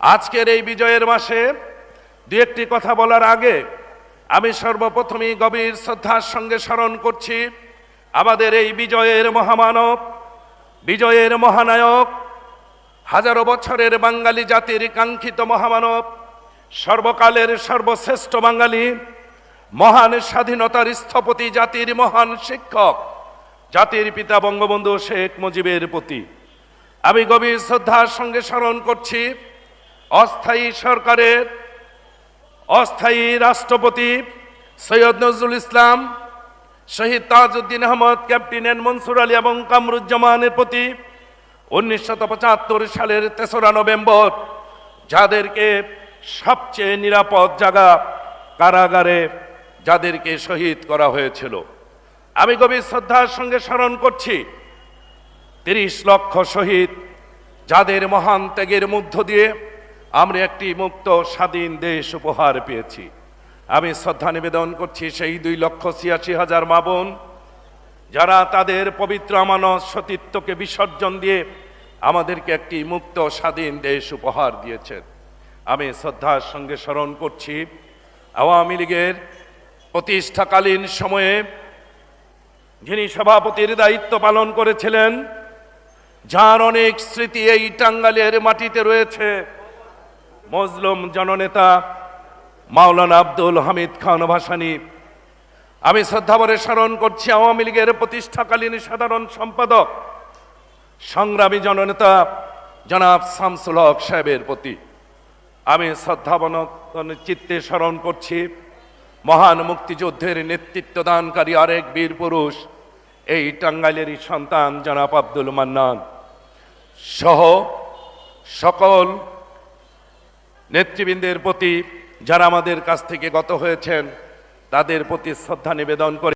আজকের এই বিজয়ের মাসে দু একটি কথা বলার আগে আমি সর্বপ্রথমেই গভীর শ্রদ্ধার সঙ্গে স্মরণ করছি আমাদের এই বিজয়ের মহামানব, বিজয়ের মহানায়ক, হাজারো বছরের বাঙালি জাতির কাঙ্ক্ষিত মহামানব, সর্বকালের সর্বশ্রেষ্ঠ বাঙালি, মহান স্বাধীনতার স্থপতি, জাতির মহান শিক্ষক, জাতির পিতা বঙ্গবন্ধু শেখ মুজিবের প্রতি আমি গভীর শ্রদ্ধার সঙ্গে স্মরণ করছি অস্থায়ী সরকারের অস্থায়ী রাষ্ট্রপতি সৈয়দ নজরুল ইসলাম, শহীদ তাজউদ্দিন আহমদ, ক্যাপ্টেন মনসুর আলী এবং কামরুজ্জামানের প্রতি 1975 সালের 3রা নভেম্বর যাদেরকে সবচেয়ে নিরাপদ জায়গা কারাগারে যাদেরকে শহীদ করা হয়েছিল, আমি গভীর শ্রদ্ধার সঙ্গে স্মরণ করছি 30 লক্ষ শহীদ যাদের মহান ত্যাগের মধ্য দিয়ে আমরা একটি মুক্ত স্বাধীন দেশ উপহার পেয়েছি। আমি শ্রদ্ধা নিবেদন করছি সেই 2,86,000 মা বোন যারা তাদের পবিত্র আমানত সতীত্বকে বিসর্জন দিয়ে আমাদেরকে একটি মুক্ত স্বাধীন দেশ উপহার দিয়েছেন। আমি শ্রদ্ধার সঙ্গে স্মরণ করছি আওয়ামী লীগের প্রতিষ্ঠাকালীন সময়ে যিনি সভাপতির দায়িত্ব পালন করেছিলেন, যার অনেক স্মৃতি এই টাঙ্গাইলের মাটিতে রয়েছে, মজলুম জননেতা মাওলানা আব্দুল হামিদ খান ভাসানী। আমি শ্রদ্ধাভরে স্মরণ করছি আওয়ামী লীগের প্রতিষ্ঠাকালীন সাধারণ সম্পাদক সংগ্রামী জননেতা জনাব শামসুল হক সাহেবের প্রতি আমি শ্রদ্ধাবনত চিত্তে স্মরণ করছি মহান মুক্তিযুদ্ধের নেতৃত্ব দানকারী আরেক বীর পুরুষ, এই টাঙ্গাইলেরই সন্তান জনাব আব্দুল মান্নান সহ সকল নেতৃবৃন্দের প্রতি যারা আমাদের কাছ থেকে গত হয়েছেন তাদের প্রতি শ্রদ্ধা নিবেদন করে